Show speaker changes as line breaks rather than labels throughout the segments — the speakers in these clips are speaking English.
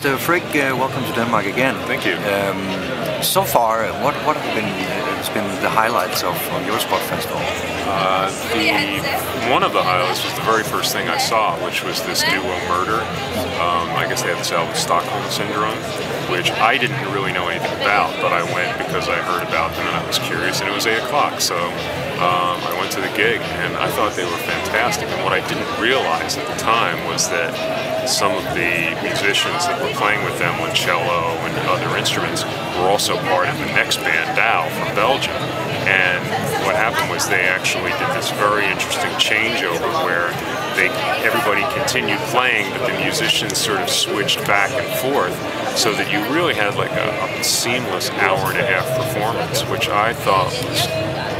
So Fricke, welcome to Denmark again.
Thank you.
So far, what have been the highlights of your spot festival?
One of the highlights was the very first thing I saw, which was this duo Murder. I guess they have this album Stockholm Syndrome, which I didn't really know anything about, but I went because I heard about them and I was curious, and it was 8 o'clock, so I went to the gig and I thought they were fantastic. And what I didn't realize at the time was that some of the musicians that were playing with them on cello and other instruments were also part of the next band, DAAU, from Belgium. And what happened was they actually did this very interesting changeover where everybody continued playing, but the musicians sort of switched back and forth, so that you really had like a seamless hour-and-a-half performance, which I thought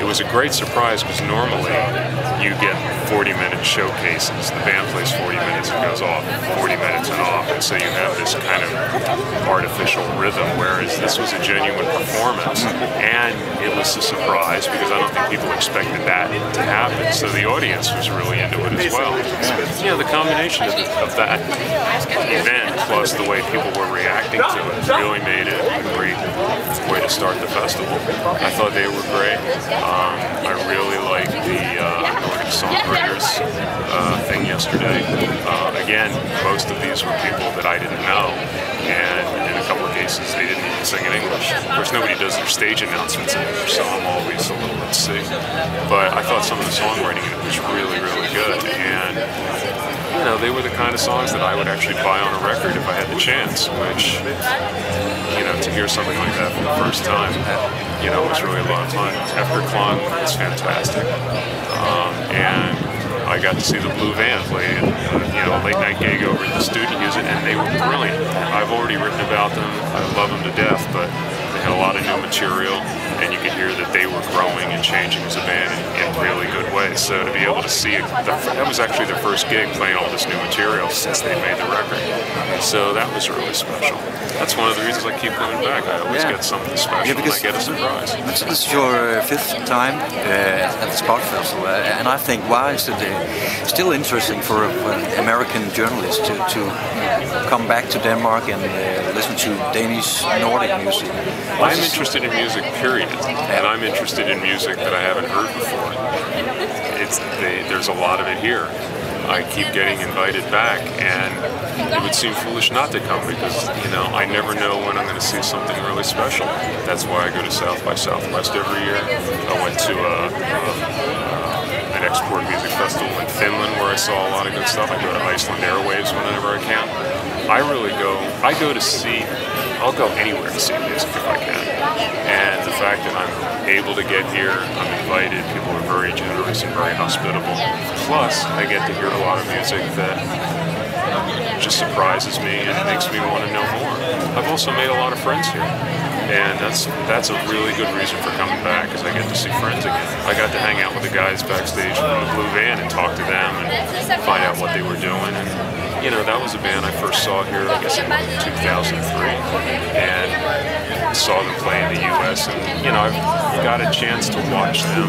was a great surprise, because normally you get 40-minute showcases. The band plays 40 minutes and goes off, 40 minutes and off, and so you have this kind of artificial rhythm, whereas this was a genuine performance, and it was a surprise because I don't think people expected that to happen, so the audience was really into it as well. You know, the combination of that event plus the way people were reacting to it really made it a great way to start the festival. I thought they were great. I really liked the Nordic Songwriters thing yesterday. Again, most of these were people that I didn't know, and in a couple of cases they didn't even sing in English. Of course, nobody does their stage announcements in English, so I'm always a little at sea. But I thought some of the songwriting in it was really, really good, and you know, they were the kind of songs that I would actually buy on a record if I had the chance, which, you know, to hear something like that for the first time, you know, was really a lot of fun. Efterklang was fantastic, and I got to see the Blue Van play, you know, a late night gig over at the Student Use It, and they were brilliant. I've already written about them, I love them to death, but they had a lot of new material, and you could hear that they were growing and changing as a band in really good ways. So to be able to see it, that was actually their first gig playing all this new material since they made the record. So that was really special. That's one of the reasons I keep coming back. I always get something special, and I get a surprise.
This is your 5th time at the Spot Festival, and I think why is it still interesting for an American journalist to come back to Denmark and listen to Danish Nordic music?
I'm interested in music, period, and I'm interested in music that I haven't heard before. There's a lot of it here. I keep getting invited back, and it would seem foolish not to come because, you know, I never know when I'm going to see something really special. That's why I go to South by Southwest every year. I went to an export music festival in Finland where I saw a lot of good stuff. I go to Iceland Airwaves whenever I can. I'll go anywhere to see music if I can. And the fact that I'm able to get here, I'm invited, people are very generous and very hospitable. Plus, I get to hear a lot of music that just surprises me and makes me want to know more. I've also made a lot of friends here. And that's a really good reason for coming back, because I get to see friends again. I got to hang out with the guys backstage from the Blue Van and talk to them and find out what they were doing. And, you know, that was a band I first saw here, I guess, in 2003, and saw them play in the U.S. And, you know, I've got a chance to watch them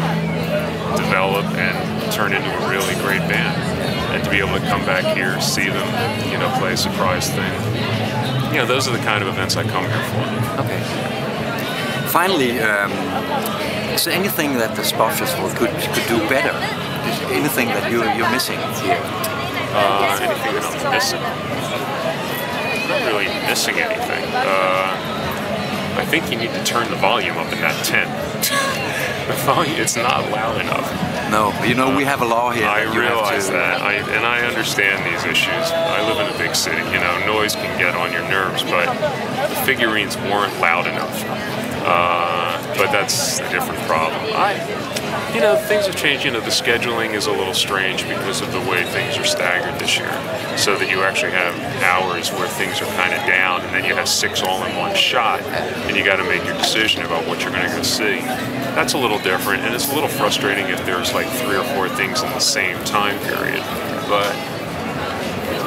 develop and turn into a really great band. And to be able to come back here, see them, you know, play a surprise thing. You know, those are the kind of events I come here for.
Okay. Finally, is there anything that the Spot Festival could do better? Is there anything that you're missing here?
Anything that I'm missing? I'm not really missing anything. I think you need to turn the volume up in that tent. The volume, it's not loud enough.
No, you know, we have a law here.
I realize that, and I understand these issues. I live in a big city, you know, noise can get on your nerves, but the Figurines weren't loud enough. But that's a different problem. You know, things have changed. You know, the scheduling is a little strange because of the way things are staggered this year. So that you actually have hours where things are kind of down, and then you have 6 all in one shot, and you got to make your decision about what you're going to go see. That's a little different, and it's a little frustrating if there's like 3 or 4 things in the same time period. But,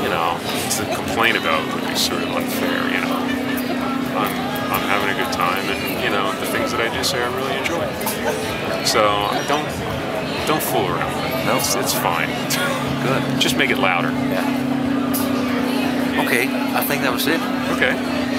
you know, to complain about it would be sort of unfair, you know. I'm having a good time, and, you know, the things that I do say I really enjoy. So don't fool around with it. No, it's fine.
Good.
Just make it louder.
Yeah. Okay, I think that was it.
Okay.